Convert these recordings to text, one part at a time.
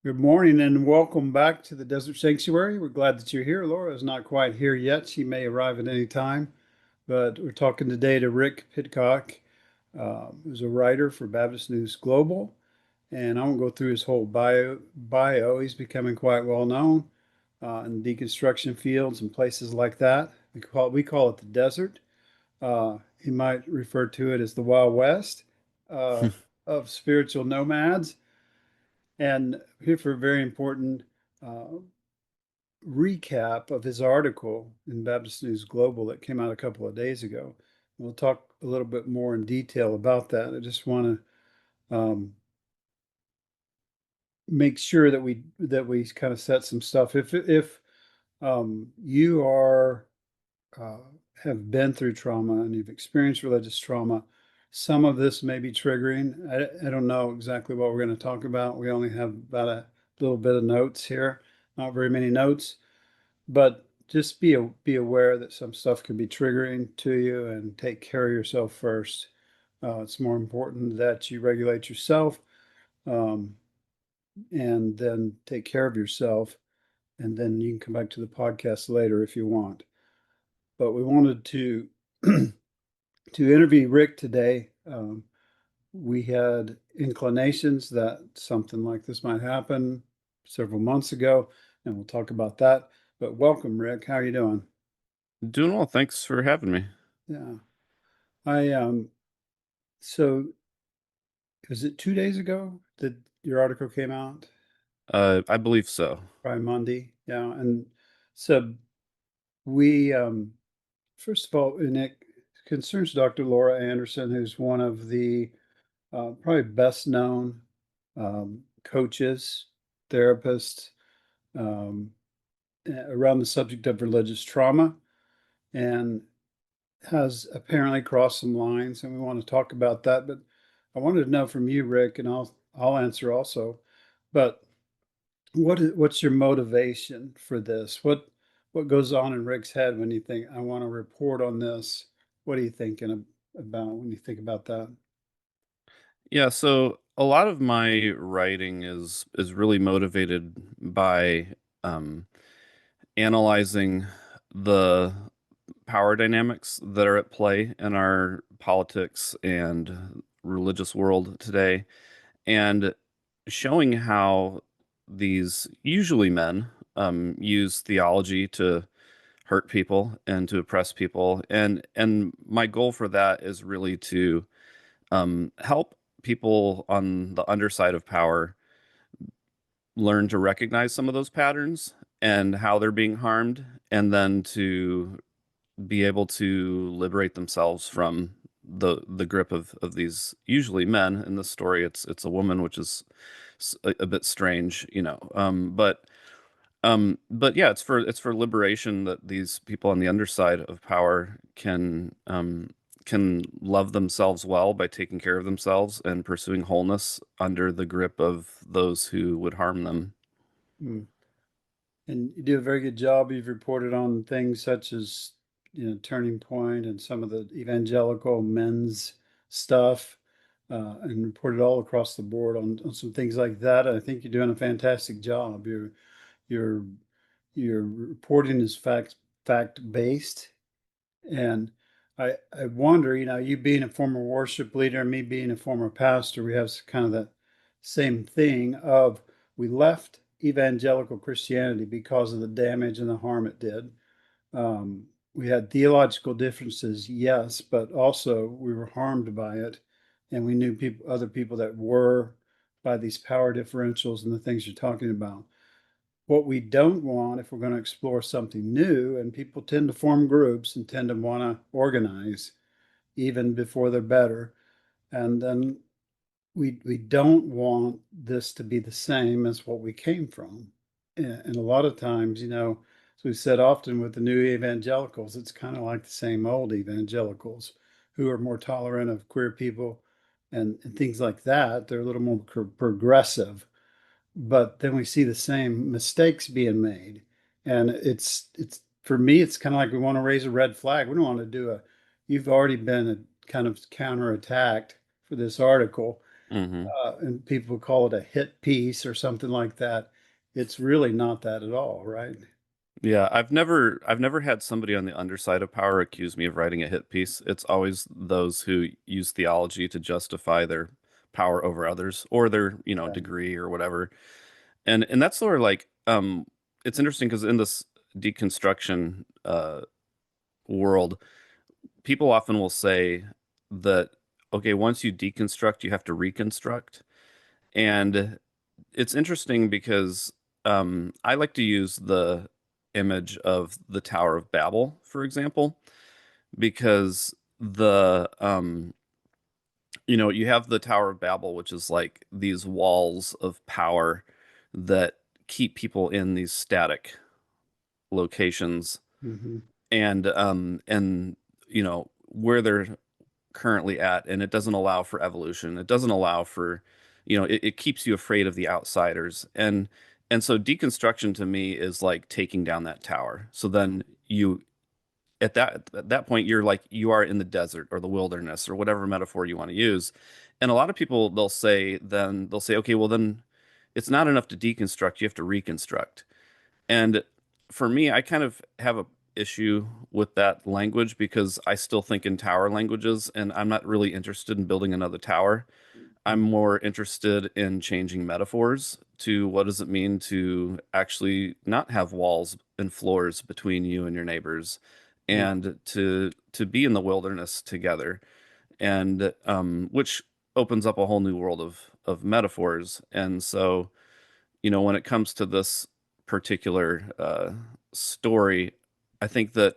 Good morning and welcome back to the Desert Sanctuary. We're glad that you're here. Laura is not quite here yet. She may arrive at any time, but we're talking today to Rick Pidcock, who's a writer for Baptist News Global. And I won't go through his whole bio. He's becoming quite well known in deconstruction fields and places like that. We call it the desert. He might refer to it as the Wild West of spiritual nomads. And here for a very important uh, recap of his article in Baptist News Global that came out a couple of days ago. We'll talk a little bit more in detail about that. I just want to make sure that we kind of set some stuff. If you are uh, have been through trauma and you've experienced religious trauma, some of this may be triggering. I don't know exactly what we're going to talk about. We only have about a little bit of notes here, not very many notes, but just be aware that some stuff can be triggering to you and take care of yourself first. It's more important that you regulate yourself um, and then take care of yourself. And then you can come back to the podcast later if you want. But we wanted to to interview Rick today. We had inclinations that something like this might happen several months ago, and we'll talk about that. But welcome, Rick. How are you doing? Doing well. Thanks for having me. Yeah. I so was it 2 days ago that your article came out? I believe so. Probably Monday. Yeah. And so we first of all, and it concerns Dr. Laura Anderson, who's one of the probably best known coaches, therapists um, around the subject of religious trauma, and has apparently crossed some lines, and we want to talk about that. But I wanted to know from you, Rick, and I'll answer also. But what's your motivation for this? What goes on in Rick's head when you think I want to report on this? What are you thinking about when you think about that? Yeah, so a lot of my writing is really motivated by um, analyzing the power dynamics that are at play in our politics and religious world today, and showing how these usually men use theology to hurt people and to oppress people. And my goal for that is really to help people on the underside of power learn to recognize some of those patterns and how they're being harmed, and then to be able to liberate themselves from the grip of these usually men. In this story, it's a woman, which is a bit strange, but yeah, it's for liberation, that these people on the underside of power can love themselves well by taking care of themselves and pursuing wholeness under the grip of those who would harm them. Hmm. And you do a very good job. You've reported on things such as, Turning Point and some of the evangelical men's stuff, and reported all across the board on some things like that. I think you're doing a fantastic job. Your your reporting is fact based, and I wonder, you being a former worship leader and me being a former pastor, we have kind of that same thing of we left evangelical Christianity because of the damage and the harm it did. We had theological differences, yes, but also we were harmed by it, and we knew other people that were by these power differentials and the things you're talking about. What we don't want, if we're going to explore something new, and people tend to form groups and tend to want to organize even before they're better, and then we don't want this to be the same as what we came from. And a lot of times, as we said often with the new evangelicals, it's kind of like the same old evangelicals who are more tolerant of queer people and things like that. They're a little more progressive, but then we see the same mistakes being made. And it's for me, it's kind of like we want to raise a red flag. We don't want to do you've already been kind of counterattacked for this article. Hmm. And people call it a hit piece or something like that. It's really not that at all, right? Yeah, I've never had somebody on the underside of power accuse me of writing a hit piece. It's always those who use theology to justify their power over others or their, Yeah. degree or whatever. And that's sort of like it's interesting because in this deconstruction world, people often will say that okay, once you deconstruct, you have to reconstruct. And it's interesting because I like to use the image of the Tower of Babel, for example, because you have the Tower of Babel, which is like these walls of power that keep people in these static locations Hmm. and where they're currently at, and it doesn't allow for evolution. It doesn't allow for, it keeps you afraid of the outsiders. And so deconstruction to me is like taking down that tower. So then you at that point you're like you are in the desert or the wilderness or whatever metaphor you want to use. And a lot of people they'll say, okay, well then it's not enough to deconstruct, you have to reconstruct. And for me, I kind of have a issue with that language because I still think in tower languages and I'm not really interested in building another tower. I'm more interested in changing metaphors to what does it mean to actually not have walls and floors between you and your neighbors Yeah. and to be in the wilderness together and which opens up a whole new world of metaphors. And so when it comes to this particular story, I think that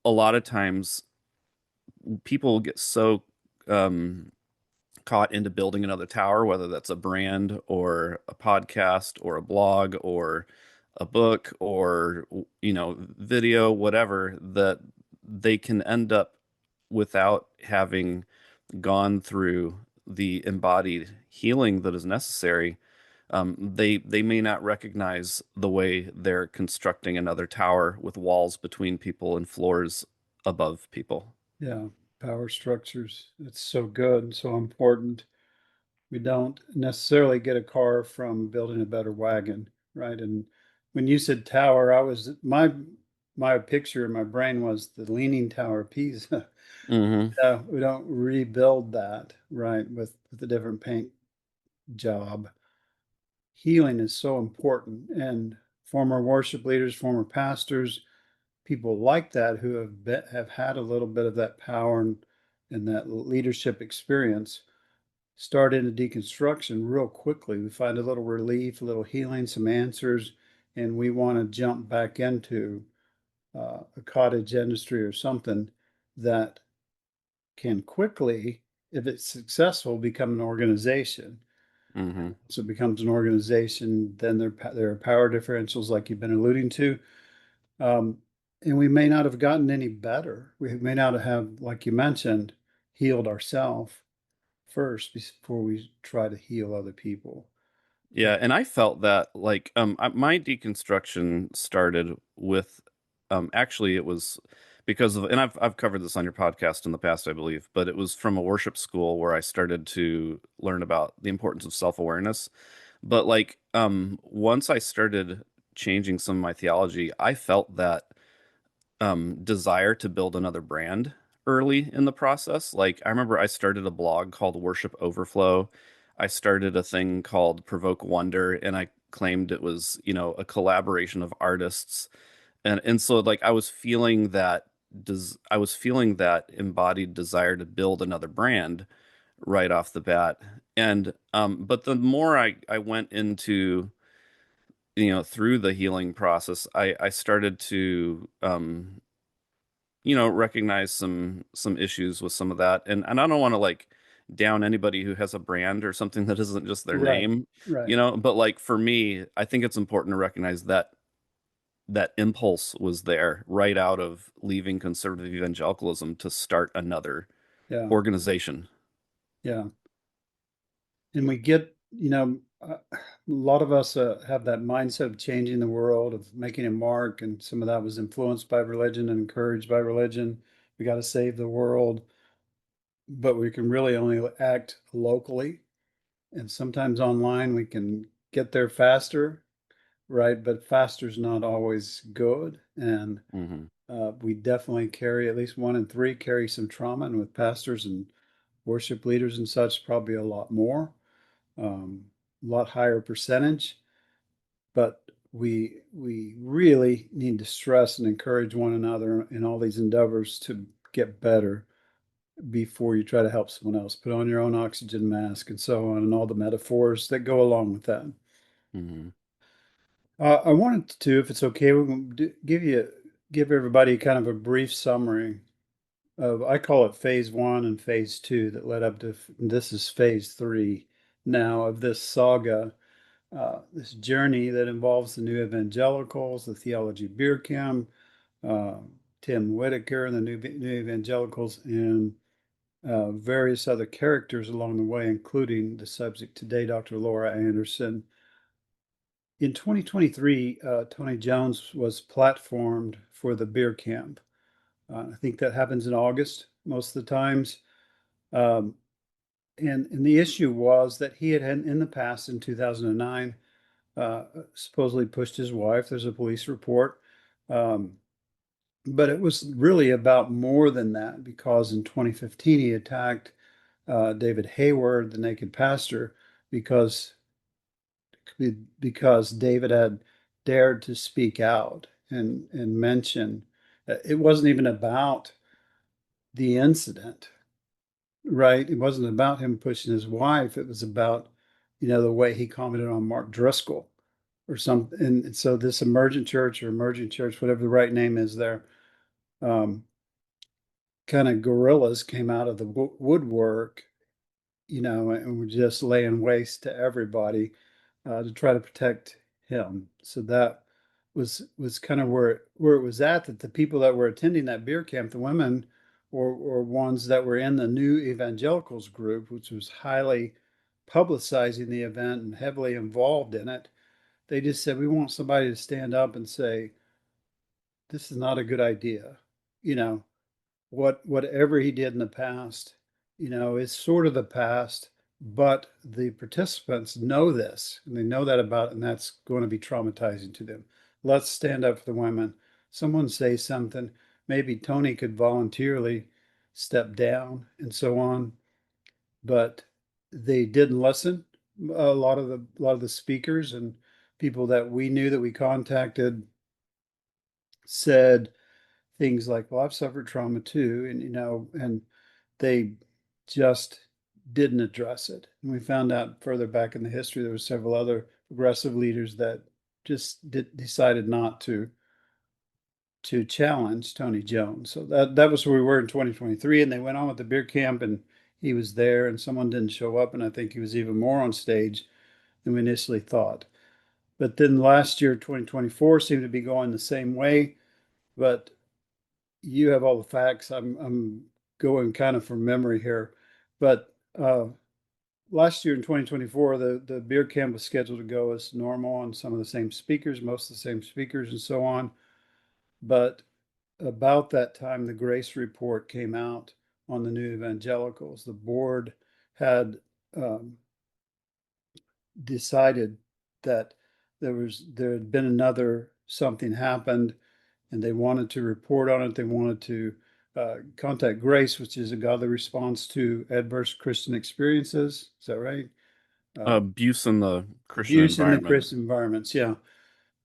a lot of times people get so um, caught into building another tower, whether that's a brand or a podcast or a blog or a book or video, whatever, that they can end up without having gone through the embodied healing that is necessary. They may not recognize the way they're constructing another tower with walls between people and floors above people. Yeah. Power structures. It's so good and so important. We don't necessarily get a car from building a better wagon, right? And when you said tower, I was my picture in my brain was the Leaning Tower of Pisa. Hmm. We don't rebuild that, right, with a different paint job. Healing is so important, and former worship leaders, former pastors, people like that who have had a little bit of that power and that leadership experience start into deconstruction real quickly. We find a little relief, a little healing, some answers, and we want to jump back into a cottage industry or something that can quickly, if it's successful, become an organization. Hmm. So it becomes an organization. Then there are power differentials, like you've been alluding to, um, and we may not have gotten any better. We may not have, like you mentioned, healed ourselves first before we try to heal other people. Yeah, and I felt that like my deconstruction started with actually it was because of and I've covered this on your podcast in the past, I believe, but it was from a worship school where I started to learn about the importance of self-awareness. But like once I started changing some of my theology, I felt that desire to build another brand early in the process. Like I remember I started a blog called Worship Overflow. I started a thing called Provoke Wonder, and I claimed it was, a collaboration of artists. And so like I was feeling that embodied desire to build another brand right off the bat. And but the more I went into through the healing process, I started to recognize some issues with some of that. And I don't want to like down anybody who has a brand or something that isn't just their Right, name, right. but like for me, I think it's important to recognize that that impulse was there right out of leaving conservative evangelicalism to start another Yeah, organization. yeah. And we get, a lot of us have that mindset of changing the world, of making a mark, and some of that was influenced by religion and encouraged by religion. We got to save the world, but we can really only act locally. And sometimes online we can get there faster, right? But faster is not always good. And Hmm. we definitely carry, at least 1 in 3 carry some trauma, and with pastors and worship leaders and such, probably a lot more, um, a lot higher percentage. But we really need to stress and encourage one another in all these endeavors to get better before you try to help someone else. Put on your own oxygen mask and so on, and all the metaphors that go along with that. Hmm. I wanted to, if it's okay, we're going to give everybody kind of a brief summary of, I call it phase 1 and phase 2 that led up to, this is phase 3 now of this saga, this journey that involves the New Evangelicals, the Theology Beer Camp, uh, Tim Whitaker and the New Evangelicals, and various other characters along the way, including the subject today, Dr. Laura Anderson. In 2023, Tony Jones was platformed for the beer camp. I think that happens in August most of the times. Um, and the issue was that he had in the past, in 2009, supposedly pushed his wife. There's a police report. Um, but it was really about more than that, because in 2015 he attacked David Hayward, the naked pastor, because because David had dared to speak out and mention, it wasn't even about the incident, right? It wasn't about him pushing his wife. It was about, the way he commented on Mark Driscoll or something. And so this emergent church, or emerging church, whatever the right name is there, um, kind of guerrillas came out of the woodwork, and were just laying waste to everybody to try to protect him. So that was kind of where it was at. That the people that were attending that beer camp, the women, or ones that were in the New Evangelicals group, which was highly publicizing the event and heavily involved in it, they just said, we want somebody to stand up and say, this is not a good idea. You know, whatever he did in the past, is sort of the past, but the participants know this, and they know that about it, and that's going to be traumatizing to them. Let's stand up for the women. Someone say something. Maybe Tony could voluntarily step down and so on, but they didn't listen. A lot of the speakers and people that we knew, that we contacted, said things like, well, I've suffered trauma too, and they just didn't address it. And we found out further back in the history there were several other progressive leaders that just decided not to challenge Tony Jones. So that was where we were in 2023, and they went on with the beer camp, and he was there, and someone didn't show up, and I think he was even more on stage than we initially thought. But then last year, 2024, seemed to be going the same way. But you have all the facts. I'm going kind of from memory here, but last year in 2024, the beer camp was scheduled to go as normal, and some of the same speakers, most of the same speakers, and so on. But about that time, the Grace Report came out on the New Evangelicals. The board had um, decided that there had been another something happened, and they wanted to report on it. They wanted to contact Grace, which is a godly response to adverse Christian experiences. Is that right? Abuse in the Christian Abuse in the environment. Christian environments, yeah.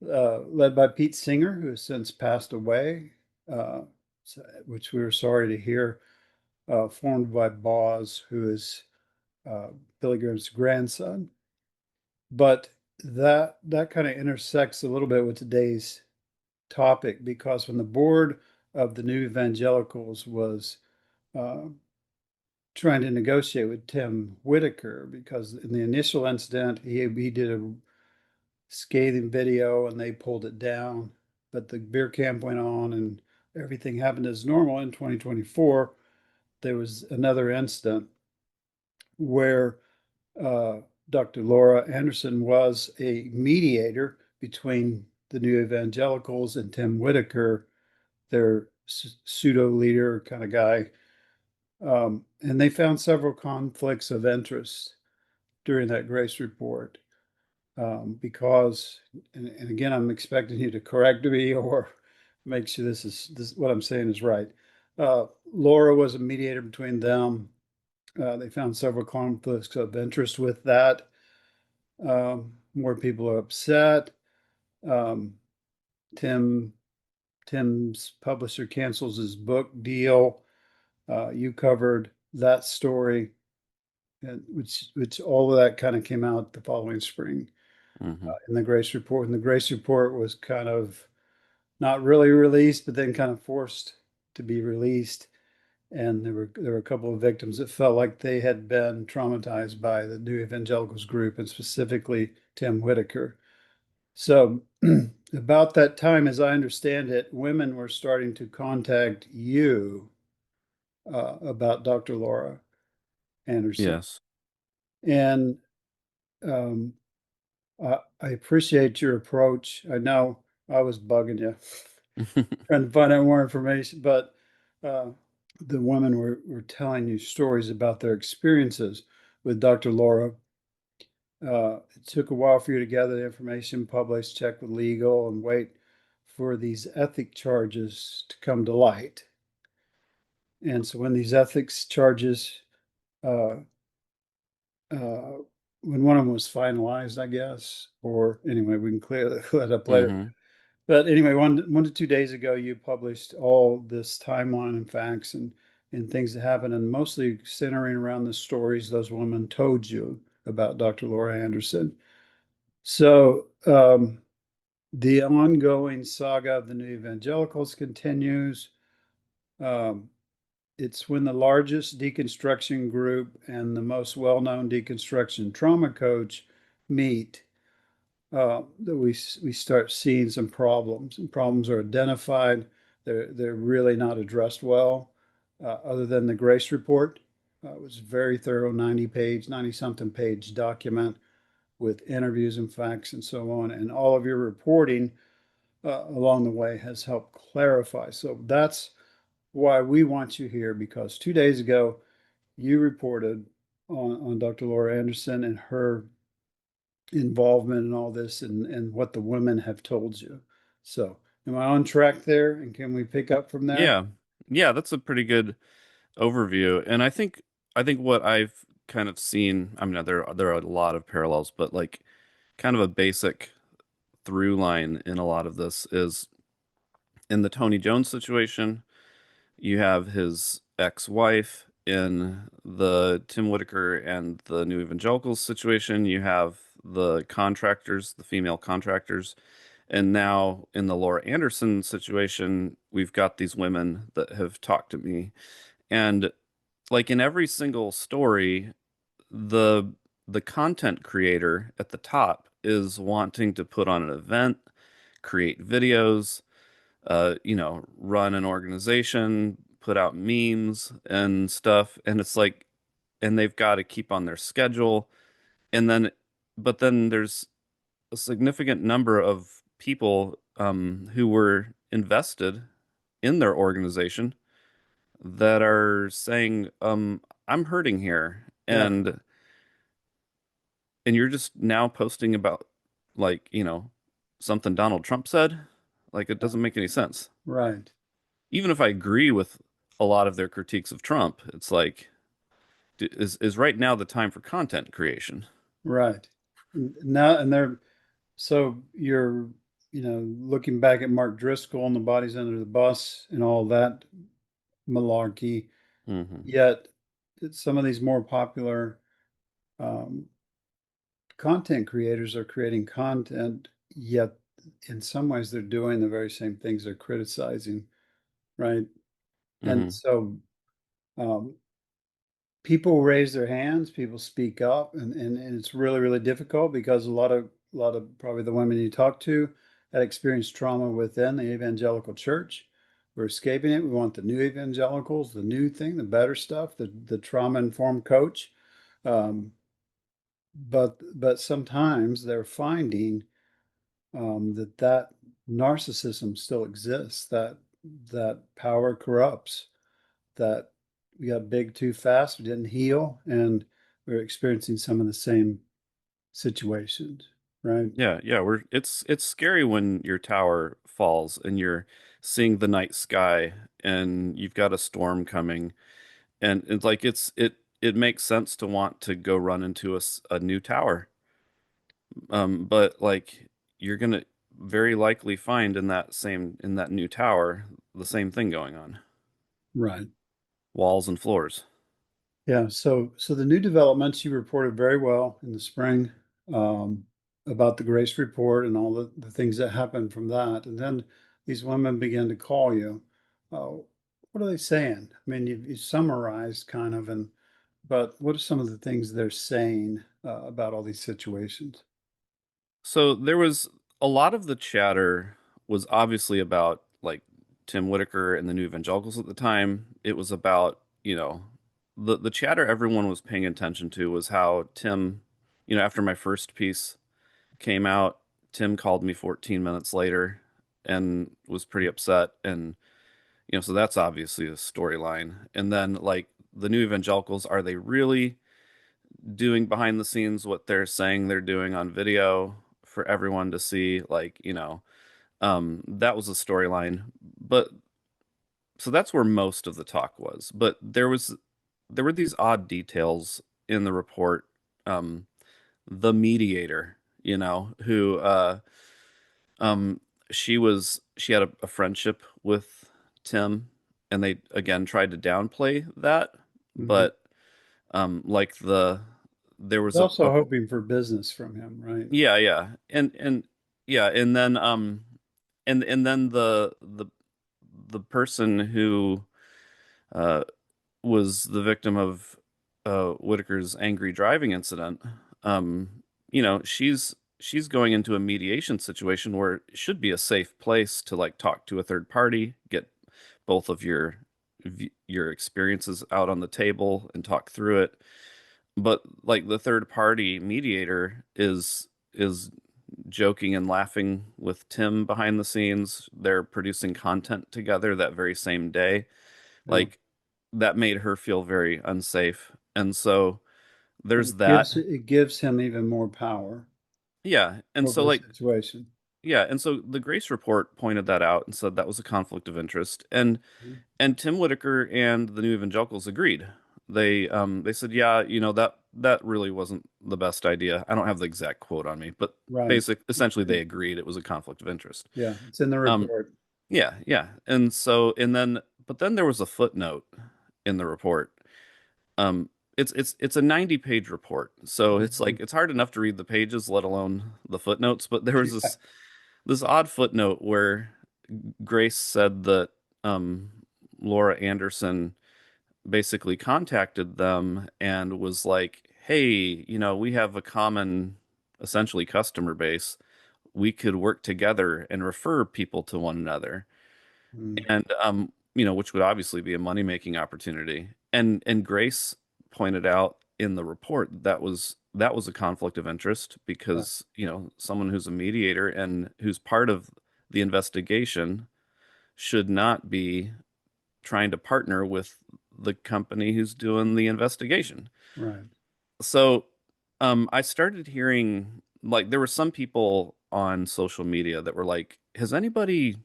Led by Pete Singer, who has since passed away, uh, which we were sorry to hear. Formed by Boz, who is uh, Billy Graham's grandson. But that kind of intersects a little bit with today's topic, because when the board of the New Evangelicals was uh, trying to negotiate with Tim Whitaker, because in the initial incident he did a scathing video and they pulled it down, but the beer camp went on and everything happened as normal. In 2024, there was another incident where uh, Dr. Laura Anderson was a mediator between the New Evangelicals and Tim Whitaker, their pseudo leader kind of guy. And they found several conflicts of interest. during that grace report, because, and again, I'm expecting you to correct me or make sure this what I'm saying is right. Laura was a mediator between them. They found several conflicts of interest with that. More people are upset. Um, Tim Tim's publisher cancels his book deal. You covered that story, and which all of that kind of came out the following spring Hmm. in the Grace Report. And the Grace Report was kind of not really released, but then kind of forced to be released. And there were a couple of victims that felt like they had been traumatized by the New Evangelicals group, and specifically Tim Whitaker. So about that time, as I understand it, women were starting to contact you about Dr. Laura Anderson. Yes. And um, I appreciate your approach. I know I was bugging you, trying to find out more information, but uh, the women were telling you stories about their experiences with Dr. Laura. It took a while for you to gather the information, publish, check with legal, and wait for these ethic charges to come to light. And so when these ethics charges, uh, uh, when one of them was finalized, I guess, or anyway, we can clear that up later. Hmm. But anyway, 1 to 2 days ago, you published all this timeline and facts and things that happened, and mostly centering around the stories those women told you about Dr. Laura Anderson. So the ongoing saga of the New Evangelicals continues. Um, it's when the largest deconstruction group and the most well-known deconstruction trauma coach meet that we start seeing some problems, and problems are identified. They're really not addressed well, other than the Grace report. It was a very thorough 90 something page document with interviews and facts and so on, and all of your reporting along the way has helped clarify. So that's why we want you here, because 2 days ago you reported on Dr. Laura Anderson and her involvement in all this, and what the women have told you. So, am I on track there? And can we pick up from there? Yeah. Yeah, that's a pretty good overview. And I think what I've kind of seen, I mean, there are a lot of parallels, but like kind of a basic through line in a lot of this is in the Tony Jones situation, you have his ex-wife. In the Tim Whitaker and the New Evangelicals situation, you have the contractors, the female contractors. And now in the Laura Anderson situation, we've got these women that have talked to me. And like in every single story, the the content creator at the top is wanting to put on an event, create videos, run an organization, put out memes and stuff. And it's like, and they've got to keep on their schedule. And then, but then there's a significant number of people who were invested in their organization that are saying, I'm hurting here. Yeah, And you're just now posting about like, something Donald Trump said. Like it doesn't make any sense. right, Even if I agree with a lot of their critiques of Trump, it's like, is right now the time for content creation? right. Now, and they're so you're, looking back at Mark Driscoll and the bodies under the bus and all that malarkey. Hmm. Yet, some of these more popular um, content creators are creating content, yet in some ways they're doing the very same things they're criticizing, right? And Hmm. so um, people raise their hands, people speak up, and it's really, really difficult because a lot of probably the women you talk to had experienced trauma within the evangelical church. We're escaping it. We want the new evangelicals, the new thing, the better stuff, the trauma informed coach. Um, but sometimes they're finding that narcissism still exists, that power corrupts, that we got big too fast, we didn't heal, and we're experiencing some of the same situations, right? Yeah, yeah, it's scary when your tower falls and you're seeing the night sky and you've got a storm coming, and it's like it makes sense to want to go run into a new tower. But like you're gonna very likely find in that new tower the same thing going on. Right. Walls and floors. Yeah. So the new developments you reported very well in the spring, um, about the Grace report and all the things that happened from that. And then these women began to call you. Uh, what are they saying? I mean, you summarized kind of, but what are some of the things they're saying about all these situations? So there was a lot of the chatter was obviously about like Tim Whitaker and the New Evangelicals at the time. It was about, the chatter everyone was paying attention to was how Tim, after my first piece came out, Tim called me 14 minutes later and was pretty upset. And, so that's obviously a storyline. And then like the New Evangelicals, are they really doing behind the scenes what they're saying they're doing on video for everyone to see? Like, that was a storyline. But so that's where most of the talk was. But there were these odd details in the report. Um, the mediator, who um she had a friendship with Tim, and they again tried to downplay that, Hmm. but like there was Also a hoping for business from him, right? yeah, yeah. And yeah, and then and then the person who uh was the victim of Whitaker's angry driving incident, she's going into a mediation situation where it should be a safe place to like talk to a third party, get both of your experiences out on the table and talk through it. But like the third party mediator is joking and laughing with Tim behind the scenes. They're producing content together that very same day. Yeah. Like that made her feel very unsafe. And so And there's it that. gives him even more power Yeah. And over so the like situation. yeah, and so the Grace report pointed that out and said that was a conflict of interest. And Tim Whitaker and the New Evangelicals agreed. They said, yeah, that really wasn't the best idea. I don't have the exact quote on me, but Right. essentially they agreed it was a conflict of interest. Yeah, it's in the Um, report. yeah, yeah. But then there was a footnote in the report. Um, it's a 90-page report, so it's Mhm. like it's hard enough to read the pages, let alone the footnotes. But there was Yeah. this odd footnote where Grace said that um, Laura Anderson basically contacted them and was like, "Hey, we have a common, essentially customer base. We could work together and refer people to one another." Mm. And which would obviously be a money-making opportunity. And Grace pointed out in the report that was a conflict of interest Right. because, someone who's a mediator and who's part of the investigation should not be trying to partner with the company who's doing the investigation. Right. So, I started hearing like there were some people on social media that were like, "Has anybody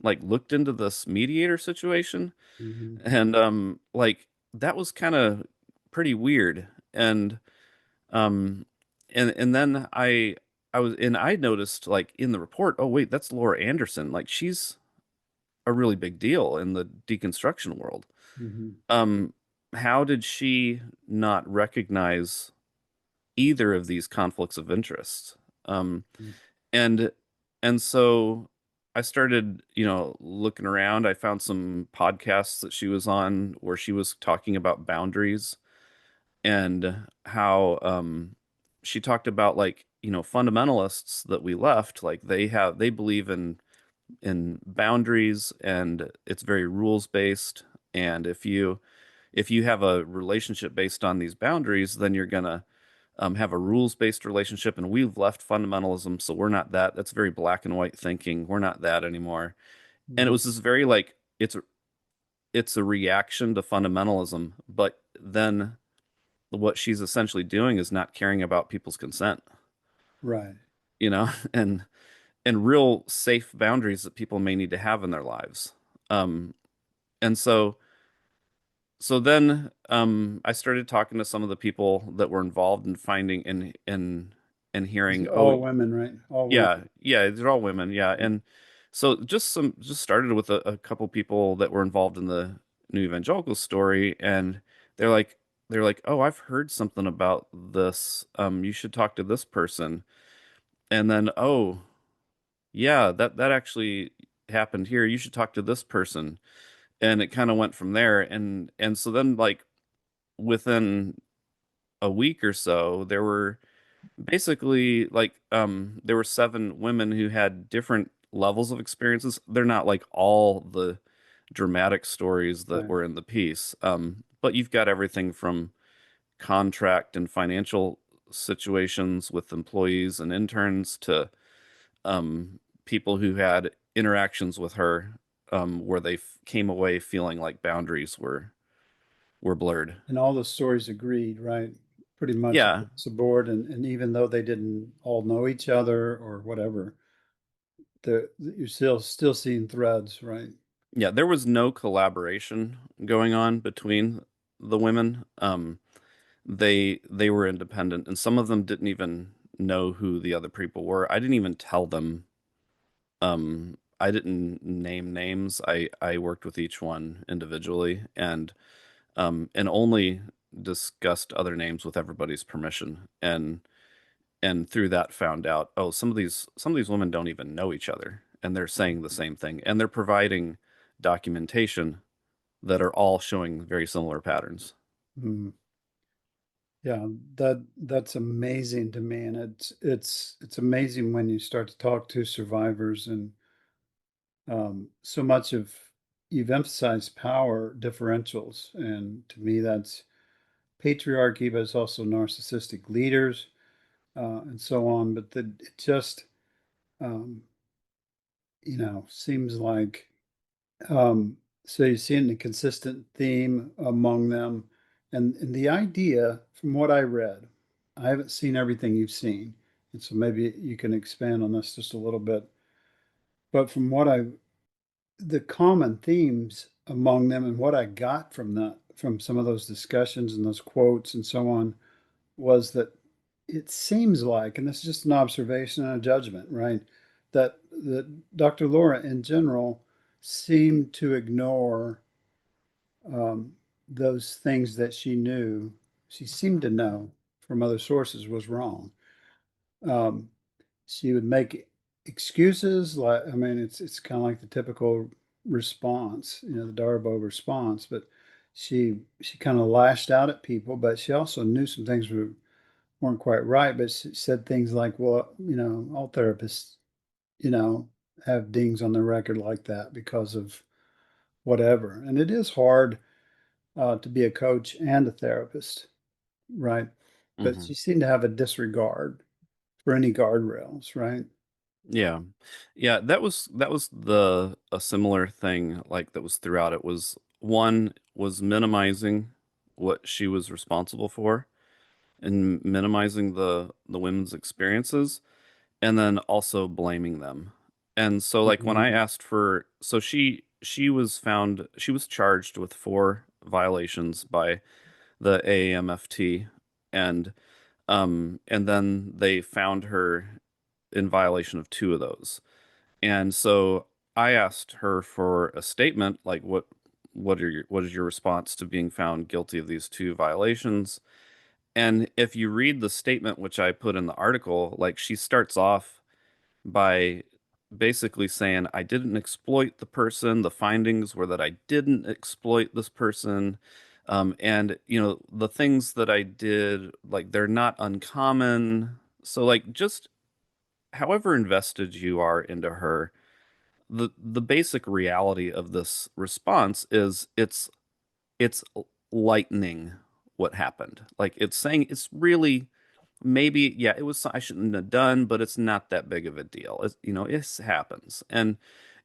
like looked into this mediator situation?" Hmm. And like that was kind of pretty weird. Um and then I noticed like in the report, oh wait, that's Laura Anderson. Like she's a really big deal in the deconstruction world. Hmm. Um how did she not recognize either of these conflicts of interest? Um and and so I started, looking around. I found some podcasts that she was on where she was talking about boundaries and how she talked about like, fundamentalists that we left, like they believe in boundaries and it's very rules based. And if you have a relationship based on these boundaries, then you're gonna have a rules-based relationship, and we've left fundamentalism, so we're not that. That's very black and white thinking. We're not that anymore. And it Hmm. was this very like it's a reaction to fundamentalism, but then what she's essentially doing is not caring about people's consent, Right. you know, and real safe boundaries that people may need to have in their lives. Um, and so then I started talking to some of the people that were involved in finding and It's hearing, oh all women, right? All yeah, women. yeah, they're all women, yeah. And so just started with a couple people that were involved in the New Evangelical story, and they're like they're like, "Oh, I've heard something about this. You should talk to this person." And then, "Oh, yeah, that actually happened here. You should talk to this person." And it kind of went from there, and so then like within a week or so, there were basically like there were seven women who had different levels of experiences. They're not like all the dramatic stories that Right. were in the piece. But you've got everything from contract and financial situations with employees and interns to people who had interactions with her where they came away feeling like boundaries were blurred. And all the stories agreed, right? Pretty much Yeah, across the board. And even though they didn't all know each other or whatever, you're still seeing threads, right? yeah, there was no collaboration going on between the women. They were independent, and some of them didn't even know who the other people were. I didn't even tell them. I didn't name names. I worked with each one individually, and only discussed other names with everybody's permission. And through that found out, oh, some of these women don't even know each other, and they're saying the same thing, and they're providing documentation that are all showing very similar patterns. Mm. Yeah, that's amazing to me, and it's amazing when you start to talk to survivors, and so much of you've emphasized power differentials, and to me that's patriarchy, but it's also narcissistic leaders, and so on. But it just um, seems like um, so you see a consistent theme among them, and the idea, from what I read, I haven't seen everything you've seen, and so maybe you can expand on this just a little bit. But from what the common themes among them, and what I got from some of those discussions and those quotes and so on, was that it seems like, and this is just an observation and a judgment, right, that Dr. Laura in general seemed to ignore um, those things that she seemed to know from other sources was wrong. Um, she would make excuses, like, I mean, it's kind of like the typical response, the Darbo response, but she kind of lashed out at people, but she also knew some things weren't quite right, but she said things like, well, all therapists, you know, have dings on their record like that because of whatever. And it is hard to be a coach and a therapist, right? But Hmm. she seemed to have a disregard for any guardrails, right? Yeah. Yeah, that was the a similar thing like that was throughout. It was one was minimizing what she was responsible for and minimizing the women's experiences and then also blaming them. And so like when I Mhm. asked for so she was charged with four violations by the AAMFT and then they found her in violation of two of those. And so I asked her for a statement like what is your response to being found guilty of these two violations? And if you read the statement which I put in the article, like she starts off by basically saying, I didn't exploit the person. The findings were that I didn't exploit this person. And, the things that I did, like, they're not uncommon. So, like, just however invested you are into her, the basic reality of this response is it's lightening what happened. Like, it's saying it's really maybe yeah it was I shouldn't have done, but it's not that big of a deal. It happens. And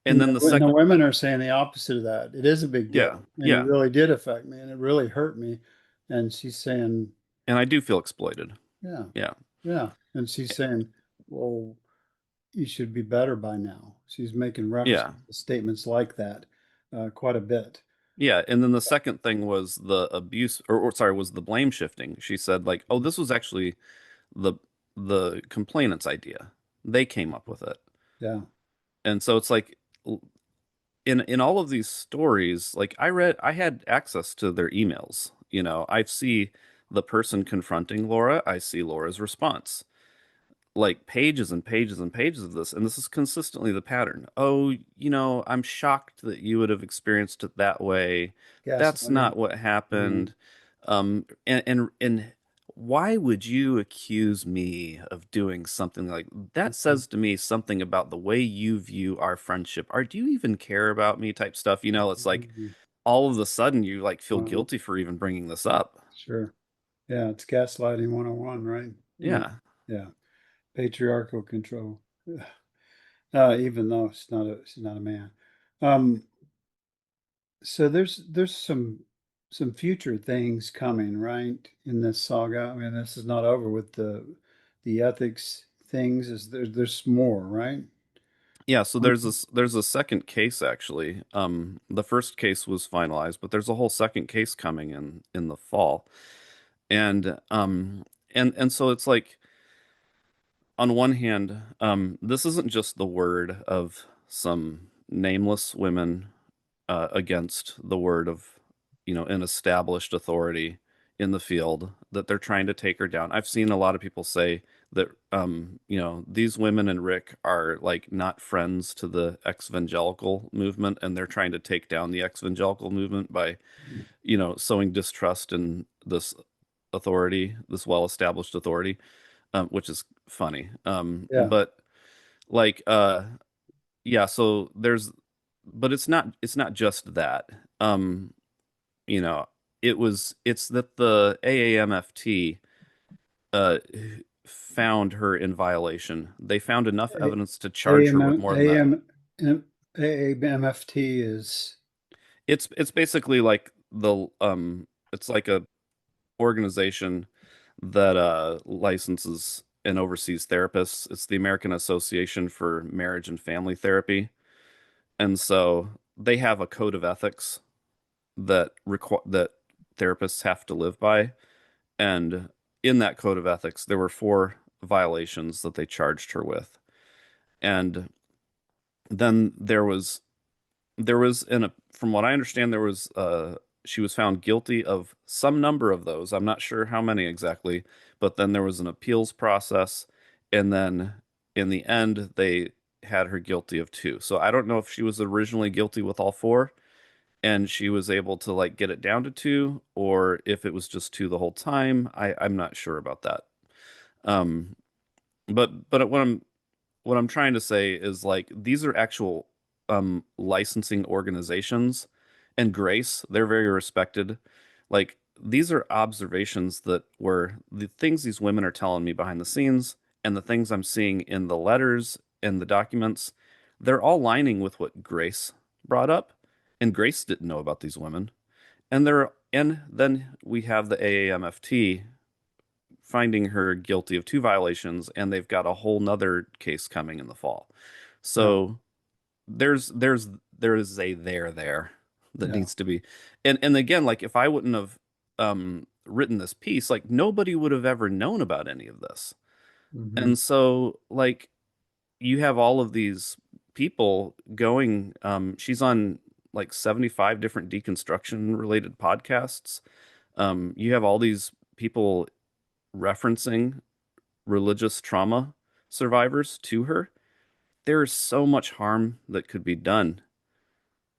And then the the second women are saying the opposite of that. It is a big yeah deal, and it yeah really did affect me, and it really hurt me. And she's saying, And I do feel exploited. Yeah, Yeah. yeah. And she's saying, well, you should be better by now. She's making reference Yeah. to statements like that quite a bit. Yeah, and then the second thing was the abuse, or sorry, was the blame shifting. She said like, "Oh, this was actually the complainant's idea. They came up with it." Yeah. And so it's like in all of these stories, like I had access to their emails. You know, I see the person confronting Laura, I see Laura's response, like pages and pages and pages of this, and this is consistently the pattern. Oh, you know, I'm shocked that you would have experienced it that way. That's Gaslighting. not what Yeah. happened. And why would you accuse me of doing something like that? Says to me something about the way you view our friendship. Or do you even care about me type stuff? You know, it's like Mhm. all of a sudden you like feel Wow. guilty for even bringing this up. Sure. Yeah, it's gaslighting 101, right? Yeah. Yeah. Yeah. Patriarchal control. Yeah. Even though she's not a man. Um, so there's some future things coming, right, in this saga. I mean, this is not over with the ethics things. Is there's more, right? Yeah, so there's a second case actually. The first case was finalized, but there's a whole second case coming in the fall. And and so it's like on one hand, this isn't just the word of some nameless women against the word of, you know, an established authority in the field that they're trying to take her down. I've seen a lot of people say that, you know, these women and Rick are like not friends to the ex-evangelical movement, and they're trying to take down the ex-evangelical movement by, you know, sowing distrust in this authority, this well-established authority, which is funny. Yeah. But like, yeah, so but it's not just that. Um, you know, it's that the AAMFT uh found her in violation. They found enough A- evidence to charge her with AM more than that. AM AAMFT is It's basically like the it's like a organization that licenses and oversees therapists. It's the American Association for Marriage and Family Therapy. And so they have a code of ethics that therapists have to live by. And in that code of ethics, there were four violations that they charged her with. And then there was in a from what I understand, there was she was found guilty of some number of those. I'm not sure how many exactly, but then there was an appeals process, and then in the end they had her guilty of two. So I don't know if she was originally guilty with all four and she was able to like get it down to two, or if it was just two the whole time. I'm not sure about that. Um, but what I'm trying to say is like these are actual licensing organizations, and Grace, they're very respected. Like these are observations that were the things these women are telling me behind the scenes and the things I'm seeing in the letters and the documents, they're all lining with what Grace brought up, and Grace didn't know about these women. And then we have the AAMFT finding her guilty of two violations, and they've got a whole nother case coming in the fall. yeah, So there is a there that yeah. needs to be, and again, like if I wouldn't have written this piece, like nobody would have ever known about any of this. Hmm. And so like you have all of these people going, she's on like 75 different deconstruction related podcasts. You have all these people referencing religious trauma survivors to her. There is so much harm that could be done.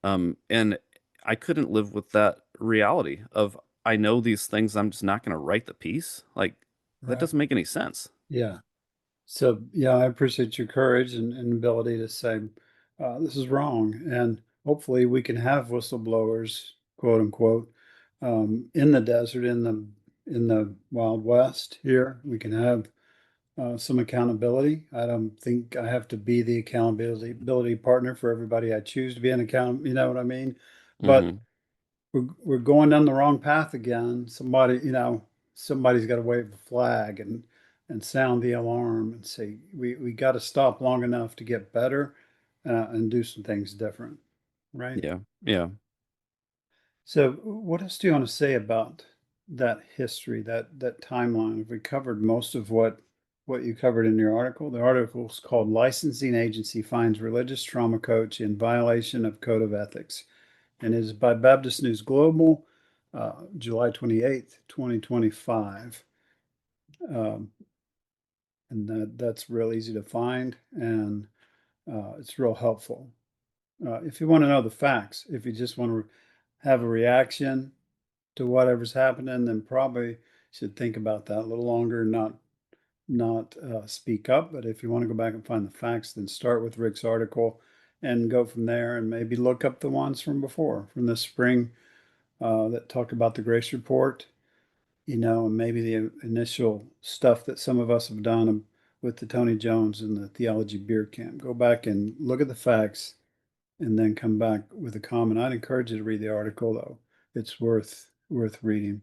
And I couldn't live with that reality of I know these things, I'm just not going to write the piece. Like that Right. doesn't make any sense. Yeah. So yeah, I appreciate your courage and ability to say this is wrong, and hopefully we can have whistleblowers, quote unquote, in the desert, in the Wild West. Here, we can have some accountability. I don't think I have to be the accountability partner for everybody I choose to be an account. You know what I mean? But Hmm. we're going down the wrong path again. Somebody, you know. somebody's got to wave a flag and sound the alarm and say we got to stop long enough to get better and do some things different, right? Yeah. Yeah. So, what else do you want to say about that history, that timeline? Have we covered most of what you covered in your article? The article is called "Licensing Agency Finds Religious Trauma Coach in Violation of Code of Ethics," and it is by Baptist News Global, July 28th, 2025. Um, and that's real easy to find, and it's real helpful. If you want to know the facts, if you just want to have a reaction to whatever's happening, then probably should think about that a little longer, not speak up. But if you want to go back and find the facts, then start with Rick's article and go from there, and maybe look up the ones from before, from the spring, that talk about the Grace Report, and maybe the initial stuff that some of us have done with the Tony Jones and the Theology Beer Camp. Go back and look at the facts and then come back with a comment. I'd encourage you to read the article, though. It's worth reading.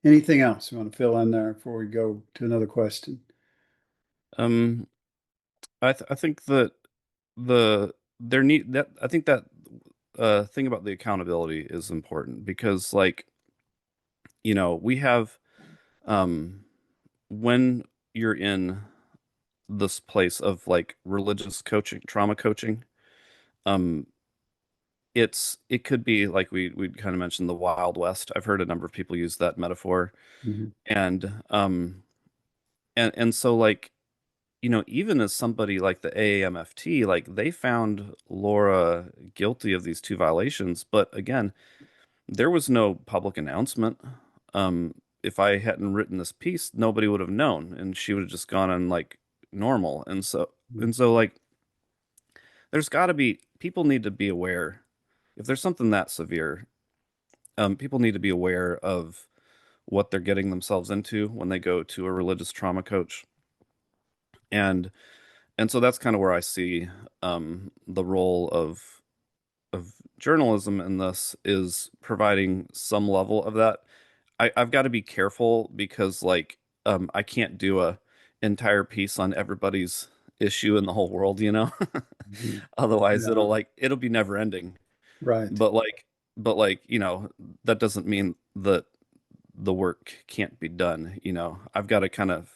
Anything else you want to fill in there before we go to another question? Um, I think that there need that I think that thing about the accountability is important because like, we have um when you're in this place of like religious coaching, trauma coaching, um it could be like we kind of mentioned the Wild West. I've heard a number of people use that metaphor. Mm-hmm. And so like, even as somebody like the AAMFT, like they found Laura guilty of these two violations, but again, there was no public announcement. If I hadn't written this piece, nobody would have known, and she would have just gone on like normal. And so like there's got to be people need to be aware if there's something that severe. People need to be aware of what they're getting themselves into when they go to a religious trauma coach. And and so that's kind of where I see the role of journalism in this is providing some level of that. I've got to be careful because like I can't do a entire piece on everybody's issue in the whole world. Mm-hmm. Otherwise Yeah, it'll be never ending. right. But like, that doesn't mean that the work can't be done. I've got to kind of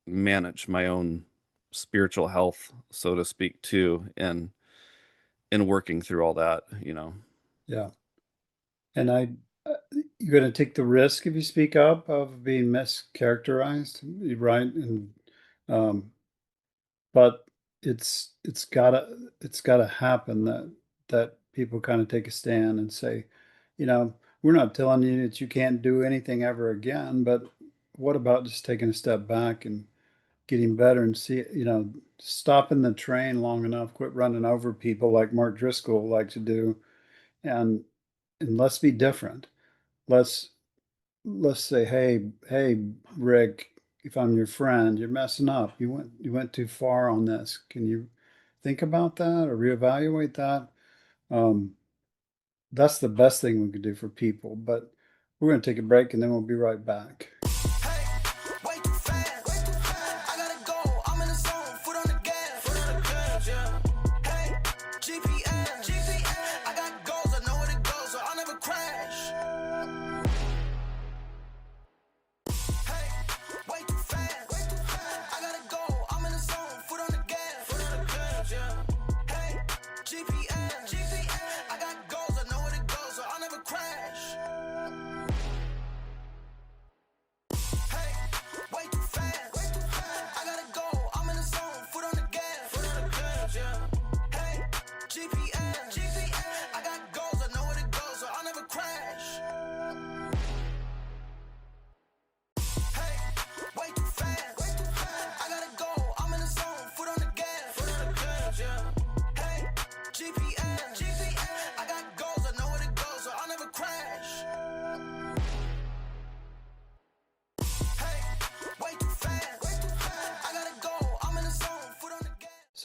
manage my own spiritual health, so to speak, too, in working through all that. Yeah. And you're going to take the risk if you speak up of being mischaracterized, right? And um, but it's gotta happen that people kind of take a stand and say, we're not telling you that you can't do anything ever again, but what about just taking a step back and getting better and stopping the train long enough, quit running over people like Mark Driscoll likes to do, and let's be different. Let's let's say, hey, Rick, if I'm your friend, you're messing up. You went too far on this. Can you think about that or reevaluate that? Um, that's the best thing we could do for people. But we're going to take a break and then we'll be right back.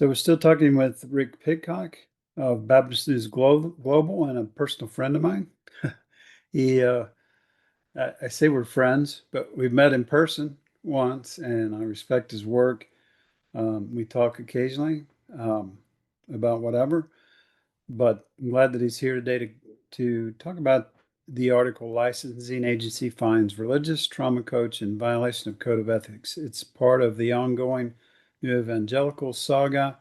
So we're still talking with Rick Pidcock of Baptist News Global and a personal friend of mine. He I say we're friends, but we've met in person once, and I respect his work. We talk occasionally um, about whatever, but I'm glad that he's here today to talk about the article Licensing Agency Finds Religious Trauma Coach in Violation of Code of Ethics. It's part of the ongoing New Evangelical saga,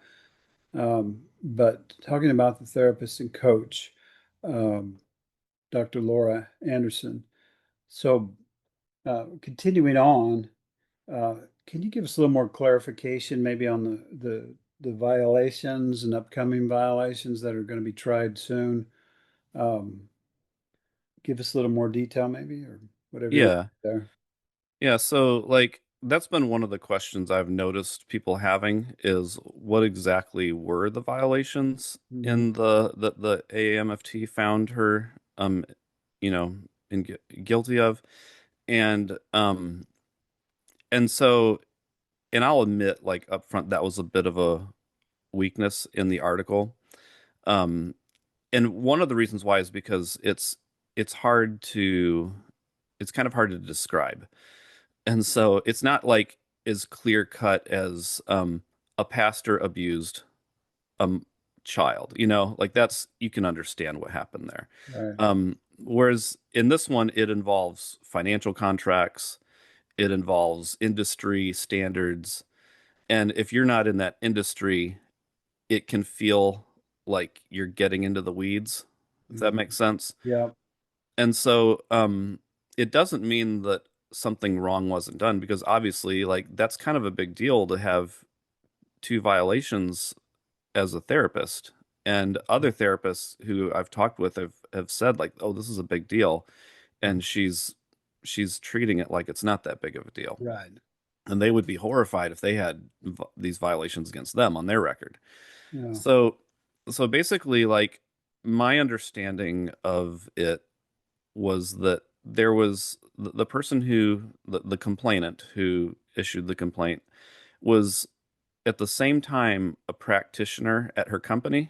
but talking about the therapist and coach, um, Dr. Laura Anderson. So, continuing on, uh, can you give us a little more clarification maybe on the violations and upcoming violations that are going to be tried soon? Um, give us a little more detail maybe, or whatever you Yeah. there. Yeah, so like that's been one of the questions I've noticed people having is what exactly were the violations Mm-hmm. in the AAMFT found her you know guilty of, and so and I'll admit like up front that was a bit of a weakness in the article. Um and one of the reasons why is because it's hard to it's kind of hard to describe. And so it's not like as clear cut as a pastor abused a child, like that's you can understand what happened there. Right. Whereas in this one, it involves financial contracts, it involves industry standards, and if you're not in that industry, it can feel like you're getting into the weeds, if that Mm-hmm. makes sense. Yeah. And so it doesn't mean that something wrong wasn't done because obviously like that's kind of a big deal to have two violations as a therapist. And other therapists who I've talked with have said like, "Oh, this is a big deal." And she's treating it like it's not that big of a deal. Right. And they would be horrified if they had these violations against them on their record. Yeah. So so basically like my understanding of it was that there was the person the complainant who issued the complaint was at the same time a practitioner at her company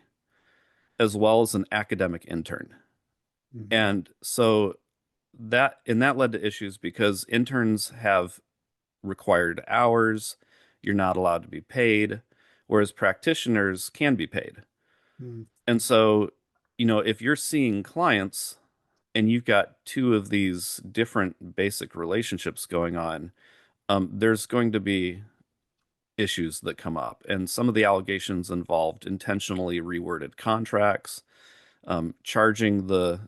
as well as an academic intern. Mm-hmm. And so that led to issues because interns have required hours, you're not allowed to be paid, whereas practitioners can be paid. Mm-hmm. And so, if you're seeing clients and you've got two of these different basic relationships going on, there's going to be issues that come up. And some of the allegations involved intentionally reworded contracts, charging the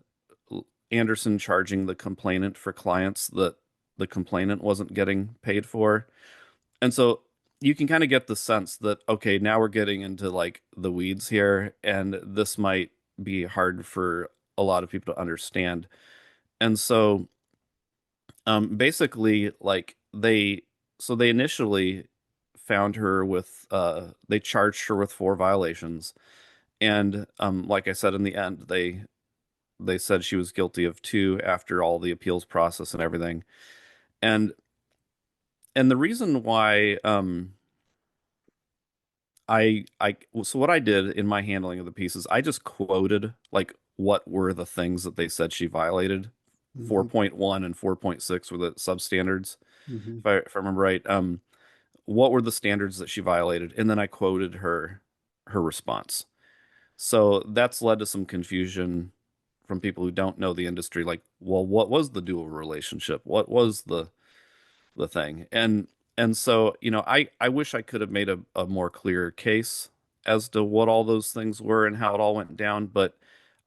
Anderson charging the complainant for clients that the complainant wasn't getting paid for. And so you can kind of get the sense that, okay, now we're getting into like the weeds here, and this might be hard for a lot of people to understand. And so basically like they initially found her with they charged her with four violations, and like I said, in the end they said she was guilty of two after all the appeals process and everything. And and the reason why so what I did in my handling of the pieces, I just quoted like what were the things that they said she violated. Mm-hmm. 4.1 and 4.6 were the substandards, Mm-hmm. if I remember right. What were the standards that she violated? And then I quoted her response. So that's led to some confusion from people who don't know the industry, like, well, what was the dual relationship? What was the thing? And so, I wish I could have made a more clear case as to what all those things were and how it all went down, but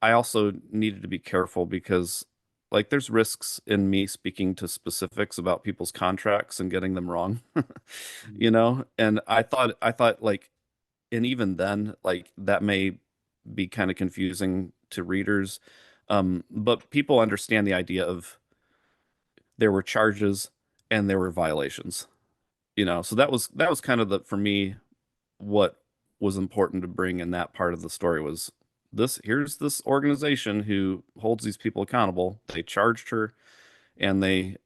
I also needed to be careful because like there's risks in me speaking to specifics about people's contracts and getting them wrong. And I thought like, and even then like that may be kind of confusing to readers, but people understand the idea of there were charges and there were violations, so that was kind of the for me what was important to bring in that part of the story was here's this organization who holds these people accountable. They charged her and they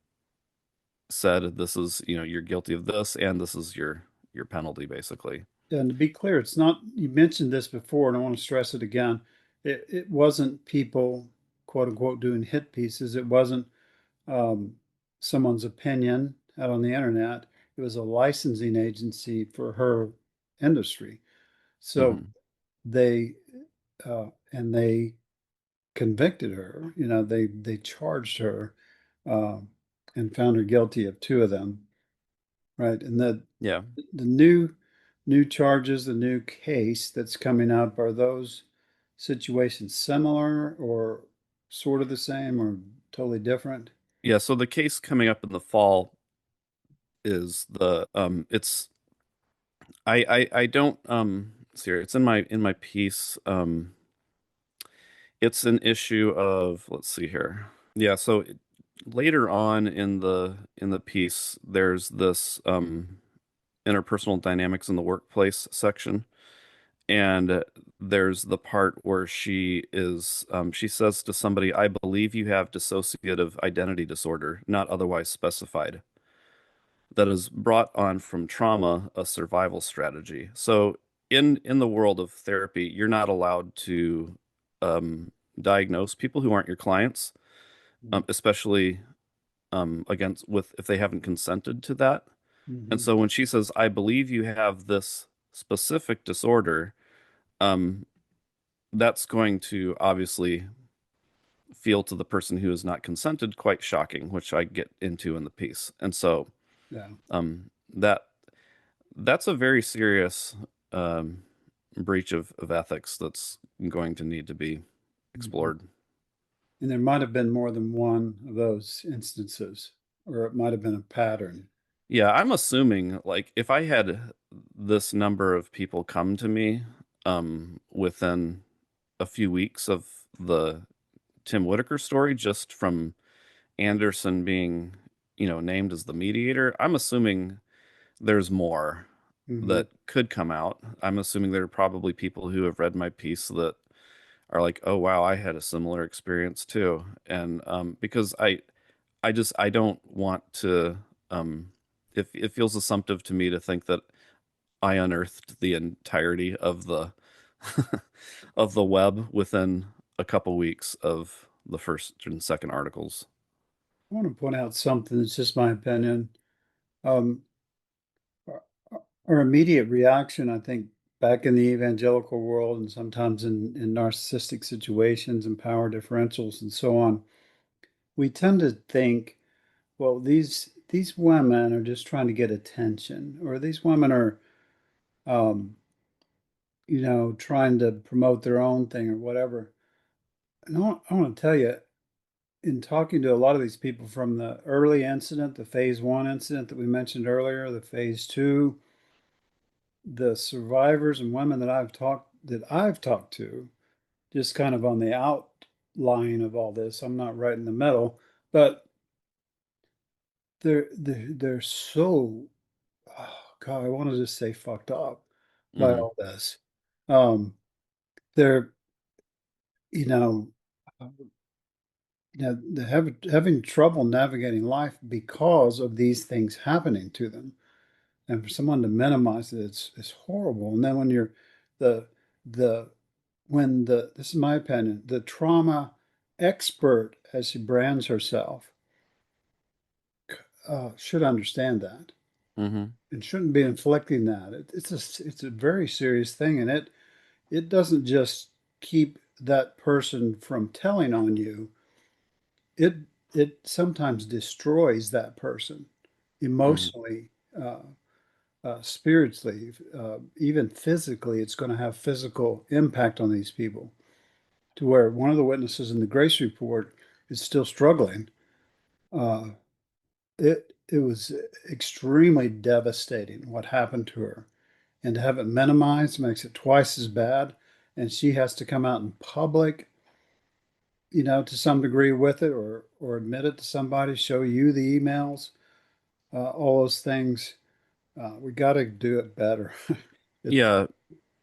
said this is, you're guilty of this and this is your penalty basically. And to be clear, it's not, you mentioned this before, and I want to stress it again. It wasn't people, quote unquote, doing hit pieces. It wasn't um, someone's opinion out on the internet. It was a licensing agency for her industry. So Hmm. they and they convicted her. They charged her um, and found her guilty of two of them. Right, and Yeah. the new charges, the new case that's coming up, are those situations similar or sort of the same or totally different? Yeah, so the case coming up in the fall is the it's I don't see here, it's in my piece. It's an issue of, let's see here. Yeah, so later on in the piece there's this interpersonal dynamics in the workplace section, and there's the part where she says to somebody, "I believe you have dissociative identity disorder, not otherwise specified." That is brought on from trauma, a survival strategy. So in the world of therapy, you're not allowed to um, diagnose people who aren't your clients, especially against with if they haven't consented to that. And Mm-hmm. so when she says, "I believe you have this specific disorder," um, that's going to obviously feel to the person who has not consented quite shocking, which I get into in the piece. And so Yeah. that that's a very serious um, breach of ethics that's going to need to be Mm-hmm. explored. And there might have been more than one of those instances, or it might have been a pattern. Yeah, I'm assuming like if I had this number of people come to me within a few weeks of the Tim Whitaker story, just from Anderson being, named as the mediator, I'm assuming there's more Mm-hmm. that could come out. I'm assuming there are probably people who have read my piece that are like, "Oh wow, I had a similar experience too." And because I don't want to it feels assumptive to me to think that I unearthed the entirety of the of the web within a couple weeks of the first and second articles. I want to point out something that's just my opinion. Um, our our immediate reaction, I think, back in the evangelical world and sometimes in narcissistic situations and power differentials and so on, we tend to think, well, these women are just trying to get attention, or these women are, um, trying to promote their own thing or whatever. And I want to tell you, in talking to a lot of these people from the early incident, the phase one incident that we mentioned earlier, the phase two, the survivors and women that I've talked to, just kind of on the outline of all this. I'm not right in the middle, but they're so, oh God, I want to just say fucked up by Hmm. all this. Um, they're you know, uh, they're having trouble navigating life because of these things happening to them. And for someone to minimize it, it's horrible. And then when you're the the when the this is my opinion, the trauma expert, as she brands herself, should understand that Hmm. and shouldn't be inflicting that. It's a very serious thing, and it doesn't just keep that person from telling on you. It it sometimes destroys that person Hmm. emotionally, spiritually, even physically. It's going to have physical impact on these people. To where one of the witnesses in the Grace report is still struggling. Uh, it was extremely devastating what happened to her, and to have it minimized makes it twice as bad. And she has to come out in public, to some degree with it, or admit it to somebody, show you the emails, all those things. We got to do it better. It's Yeah,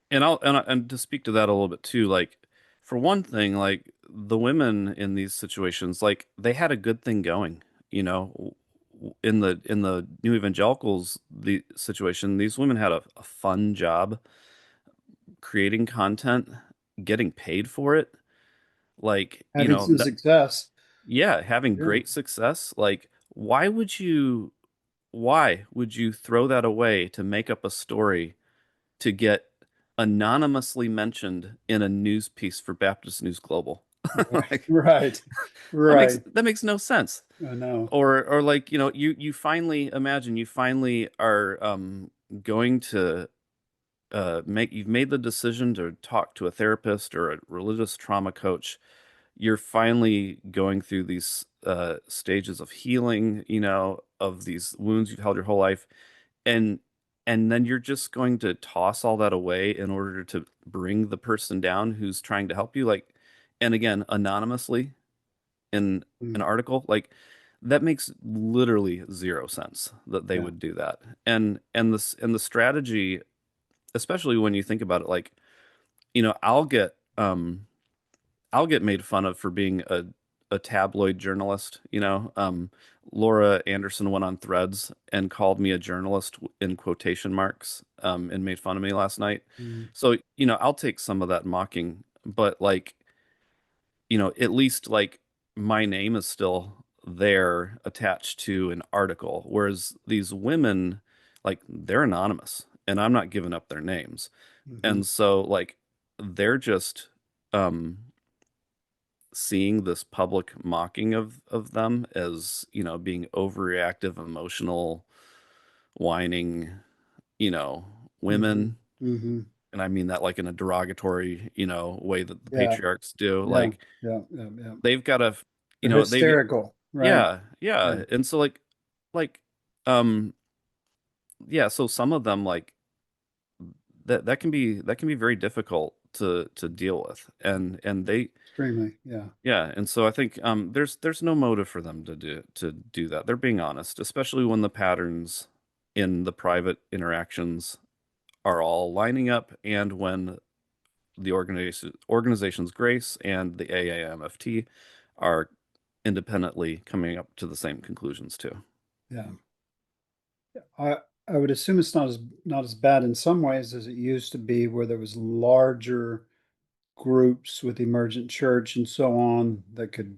and to speak to that a little bit too, like for one thing, like the women in these situations, like they had a good thing going, in the New Evangelicals the situation, these women had a fun job creating content, getting paid for it. Like, having some success. yeah, having Yeah. great success, like why would you throw that away to make up a story to get anonymously mentioned in a news piece for Baptist News Global? Right. Like Right. that makes Right. that makes no sense. I know. Or like, you finally imagine you finally are going to make you've made the decision to talk to a therapist or a religious trauma coach. You're finally going through these stages of healing, of these wounds you've held your whole life, and and then you're just going to toss all that away in order to bring the person down who's trying to help you, like, and again, anonymously in an Mm, article, like that makes literally zero sense that they yeah. would do that. And the strategy, especially when you think about it, like, you know, I'll get made fun of for being a tabloid journalist. Laura Anderson went on Threads and called me a journalist in quotation marks, and made fun of me last night. Mm, So, I'll take some of that mocking, but like, at least like my name is still there attached to an article, whereas these women, like, they're anonymous and I'm not giving up their names. mhm. And so like they're just um seeing this public mocking of them as, being overreactive, emotional, whining, you know, Mhm. women. Mhm. And I mean that like in a derogatory, way that the Yeah. patriarchs do. Yeah. Like Yeah. Yeah. Yeah. they've got to, They're they've, hysterical, right? yeah, Yeah. yeah. And so like, um, yeah, so some of them like that can be very difficult to deal with. And they, Extremely. Yeah. yeah, and so I think there's no motive for them to do that. They're being honest, especially when the patterns in the private interactions are all lining up, and when the organization's Grace and the AAMFT are independently coming up to the same conclusions too. Yeah. I I would assume it's not as bad in some ways as it used to be, where there was larger groups with emergent church and so on that could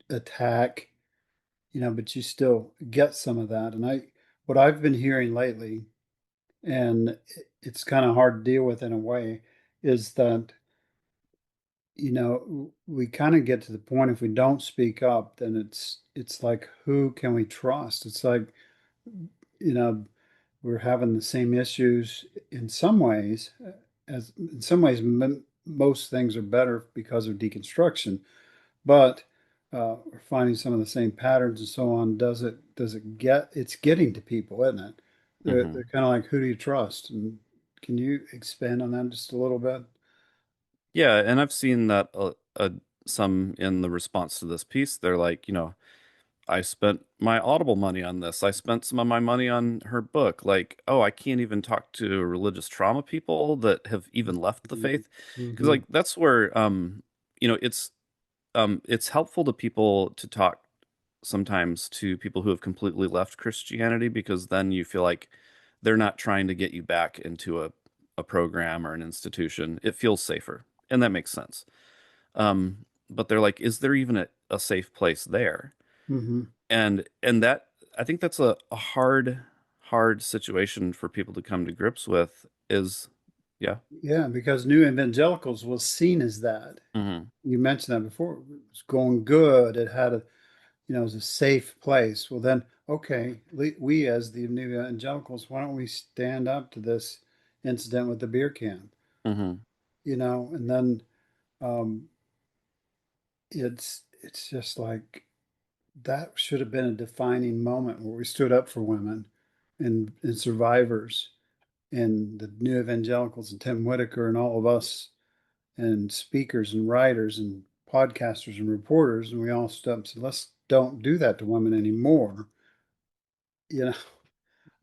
attack, but you still get some of that. And what I've been hearing lately, and it's kind of hard to deal with in a way, is that, we kind of get to the point, if we don't speak up, then it's like, who can we trust? It's like, you know, we're having the same issues in some ways, as in some ways, most things are better because of deconstruction, but we're finding some of the same patterns and so on. It's getting to people, isn't it? They're Hmm. kind of like, who do you trust? And can you expand on that just a little bit? Yeah, and I've seen that some in the response to this piece. They're like, I spent my Audible money on this. I spent some of my money on her book. Like, oh, I can't even talk to religious trauma people that have even left the faith. Because Mm-hmm. like that's where it's helpful to people to talk sometimes to people who have completely left Christianity, because then you feel like they're not trying to get you back into a program or an institution. It feels safer. And that makes sense. But they're like, is there even a safe place there? Mm-hmm. And that, I think that's a hard situation for people to come to grips with is, yeah. Yeah, because New Evangelicals was seen as that. Hmm. You mentioned that before. It was going good. It was a safe place. Well, then, okay, we as the New Evangelicals, why don't we stand up to this incident with the beer can? Hmm. And then um, it's just like, that should have been a defining moment where we stood up for women and survivors, and the New Evangelicals and Tim Whitaker and all of us, and speakers and writers and podcasters and reporters, and we all stood up and said, let's don't do that to women anymore. You know,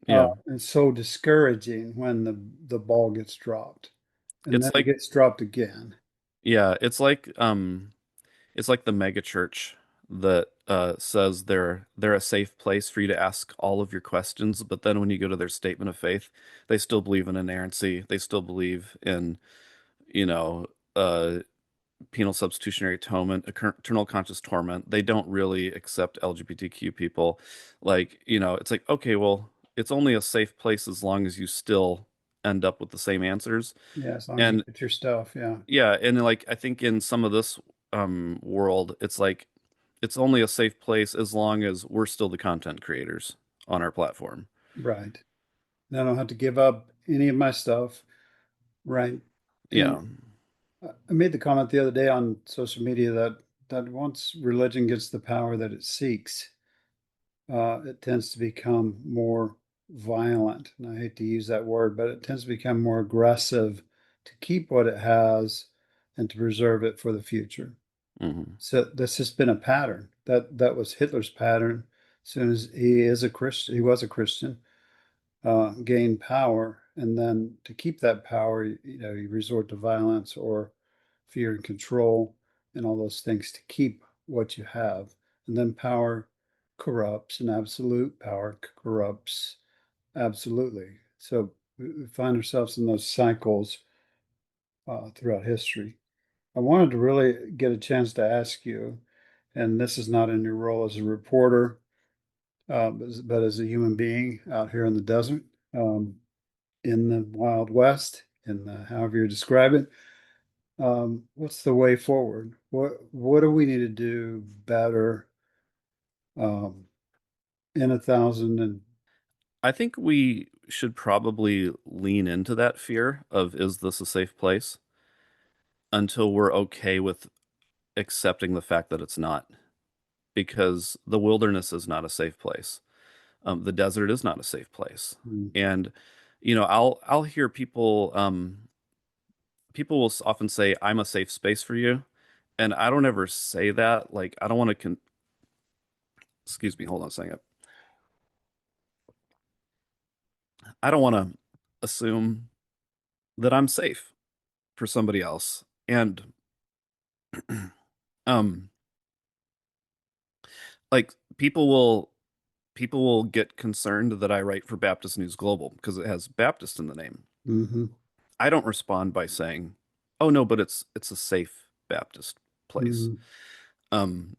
Yeah. it's so discouraging when the ball gets dropped, and then It's it like, gets dropped again. yeah, it's like the mega church that says they're a safe place for you to ask all of your questions, but then when you go to their statement of faith, they still believe in inerrancy. They still believe in, you know, uh penal substitutionary atonement, eternal conscious torment. They don't really accept LGBTQ people. Like, it's like, okay, well, it's only a safe place as long as you still end up with the same answers. Yeah, as long as you And get your stuff. Yeah. yeah, and like I think in some of this world, it's like it's only a safe place as long as we're still the content creators on our platform. Right. And I don't have to give up any of my stuff. Right. And Yeah. I made the comment the other day on social media that once religion gets the power that it seeks, it tends to become more violent. And I hate to use that word, but it tends to become more aggressive to keep what it has and to preserve it for the future. Hmm. So that's just been a pattern. That was Hitler's pattern. As soon as he was a Christian, gain power, and then to keep that power, you resort to violence or fear and control and all those things to keep what you have. And then power corrupts, and absolute power corrupts absolutely. So we find ourselves in those cycles throughout history. I wanted to really get a chance to ask you, and this is not in your role as a reporter, but as a human being out here in the desert. In the Wild West, in the, however you describe it. What's the way forward? What do we need to do better um, in 1,000 and I think we should probably lean into that fear of is this a safe place until we're okay with accepting the fact that it's not, because the wilderness is not a safe place. The desert is not a safe place. mm, And I'll hear people will often say, "I'm a safe space for you," and I don't ever say that. Like, I don't want to excuse me, hold on a second. I don't want to assume that I'm safe for somebody else. And um like people will get concerned that I write for Baptist News Global because it has Baptist in the name. mhm, I don't respond by saying, "Oh no, but it's a safe Baptist place." mhm. Um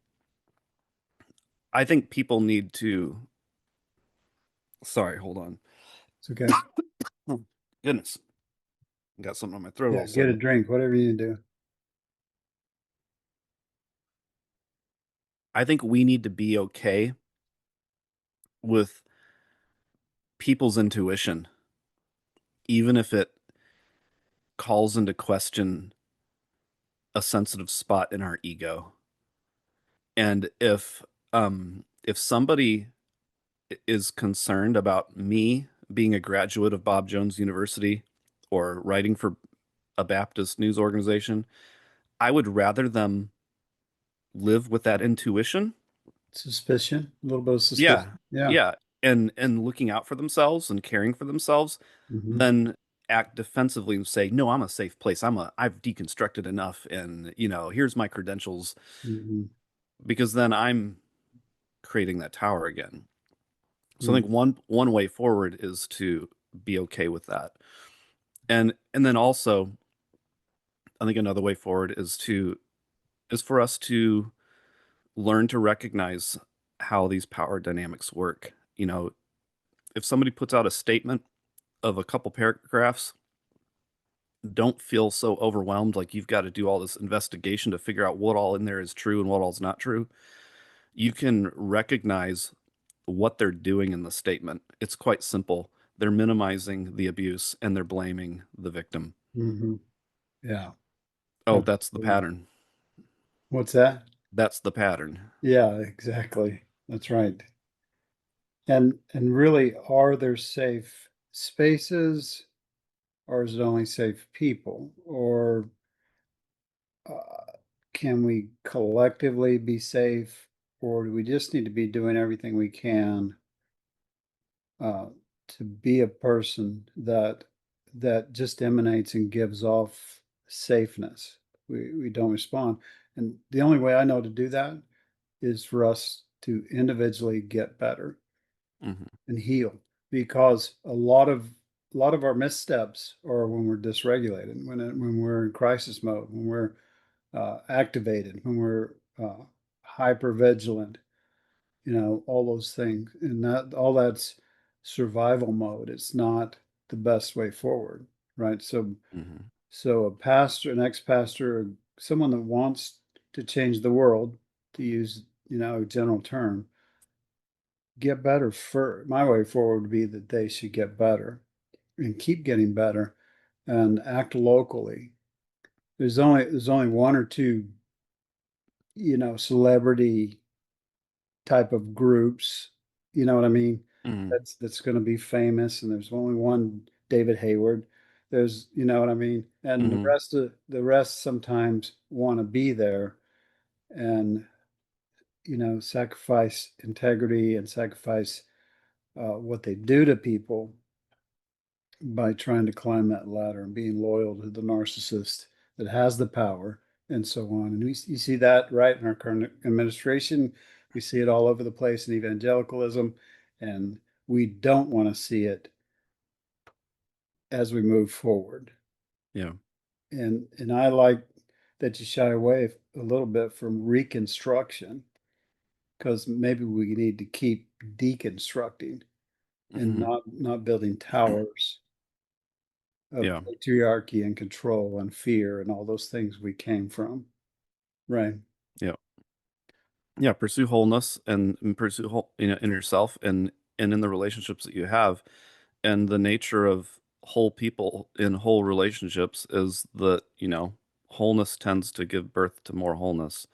I think people need to, sorry, hold on. It's okay. Oh, goodness. Got something on my throat all Yeah, of a get a sudden. drink, whatever you need to do. I think we need to be okay with people's intuition, even if it calls into question a sensitive spot in our ego. And if somebody is concerned about me being a graduate of Bob Jones University or writing for a Baptist news organization, I would rather them live with that intuition. Suspicion, a little bit of Yeah. suspicion. Yeah. Yeah. And looking out for themselves and caring for themselves Hmm. than act defensively and say, "No, I'm a safe place. I've deconstructed enough and here's my credentials," Hmm. because then I'm creating that tower again. So I think Hmm. one way forward is to be okay with that. And then also I think another way forward is for us to learn to recognize how these power dynamics work. If somebody puts out a statement of a couple paragraphs, don't feel so overwhelmed like you've got to do all this investigation to figure out what all in there is true and what all's not true. You can recognize what they're doing in the statement. It's quite simple. They're minimizing the abuse and they're blaming the victim. Hmm. Yeah, Oh, that's the absolutely. pattern. What's that? That's the pattern. Yeah, exactly. That's right. And really, are there safe spaces, or is it only safe people? Or uh, can we collectively be safe, or do we just need to be doing everything we can uh, to be a person that just emanates and gives off safeness? We don't respond, and the only way I know to do that is for us to individually get better Hmm. and heal, because a lot of our missteps are when we're dysregulated, when we're in crisis mode, when we're activated, when we're hyper vigilant, all those things. And all that's survival mode. It's not the best way forward, right? Hmm. So a pastor, an ex-pastor, someone that wants to change the world, to use, a general term, get better. For my way forward would be that they should get better and keep getting better and act locally. There's only one or two, celebrity type of groups, you know what I mean? Hmm. That's going to be famous, and there's only one David Hayward. There's, you know what I mean? And Hmm. the rest sometimes want to be there and, sacrifice integrity and sacrifice what they do to people by trying to climb that ladder and being loyal to the narcissist that has the power and so on. And you see that right in our current administration. We see it all over the place in evangelicalism, and we don't want to see it as we move forward. Yeah. And I like that you shy away a little bit from reconstruction, because maybe we need to keep deconstructing and Hmm. not building towers of Yeah. patriarchy and control and fear and all those things we came from. Right. Yeah. Yeah. Pursue wholeness and pursue in yourself and in the relationships that you have. And the nature of whole people in whole relationships is that, wholeness tends to give birth to more wholeness.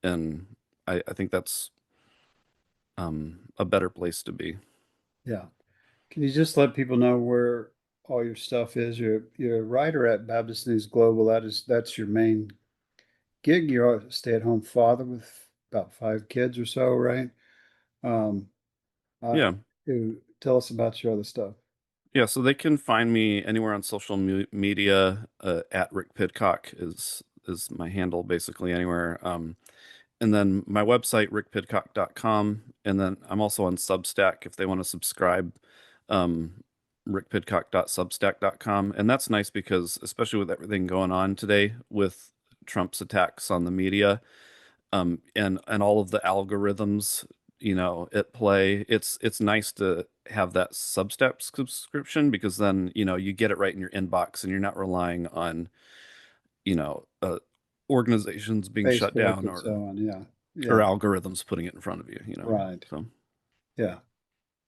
And I think that's a better place to be. Yeah. Can you just let people know where all your stuff is? You're a writer at Baptist News Global. That's your main gig. You're a stay-at-home father with about 5 kids or so, right? Um, uh, Yeah. Tell us about your other stuff. Yeah, so they can find me anywhere on social media. At Rick Pidcock is my handle basically anywhere. And then my website, rickpidcock.com. And then I'm also on Substack if they want to subscribe, rickpidcock.substack.com. And that's nice because, especially with everything going on today with Trump's attacks on the media, and all of the algorithms, at play, it's nice to have that Substack subscription because then, you get it right in your inbox and you're not relying on, you know, uh, organizations being shut Facebook down and or so on. Yeah. or Yeah. algorithms putting it in front of you. Right. So, Yeah.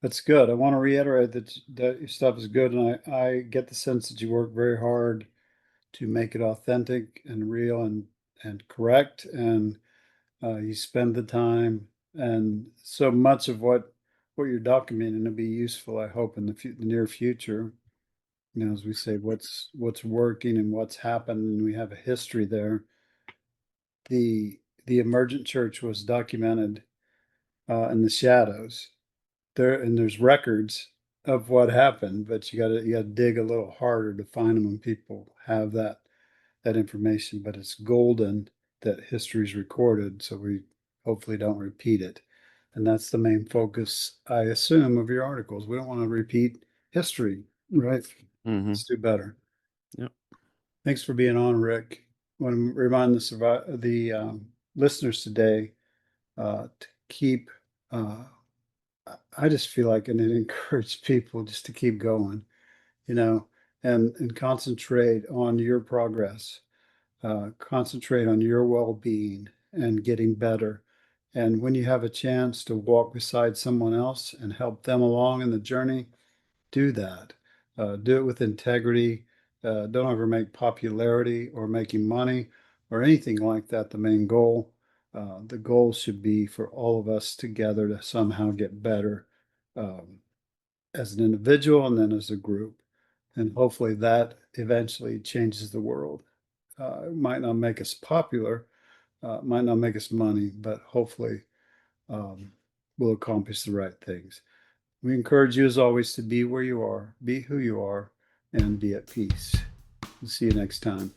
That's good. I want to reiterate that your stuff is good, and I get the sense that you work very hard to make it authentic and real and correct, and you spend the time, and so much of what you're documenting to be useful, I hope, in the near future. As we say, what's working and what's happened, and we have a history there. The emergent church was documented in the shadows there, and there's records of what happened, but you gotta dig a little harder to find them when people have that information. But it's golden that history's recorded, so we hopefully don't repeat it. And that's the main focus, I assume, of your articles. We don't want to repeat history, right? hmm. Let's do better. Yep. Thanks for being on, Rick. I want to remind the listeners today to keep. I just feel like, and it encourage people just to keep going, you know, and concentrate on your progress, concentrate on your well-being and getting better. And when you have a chance to walk beside someone else and help them along in the journey, do that. Do it with integrity. Don't ever make popularity or making money or anything like that the main goal. The goal should be for all of us together to somehow get better, um, as an individual and then as a group. And hopefully that eventually changes the world. It might not make us popular, might not make us money, but hopefully um, we'll accomplish the right things. We encourage you, as always, to be where you are, be who you are, and be at peace. We'll see you next time.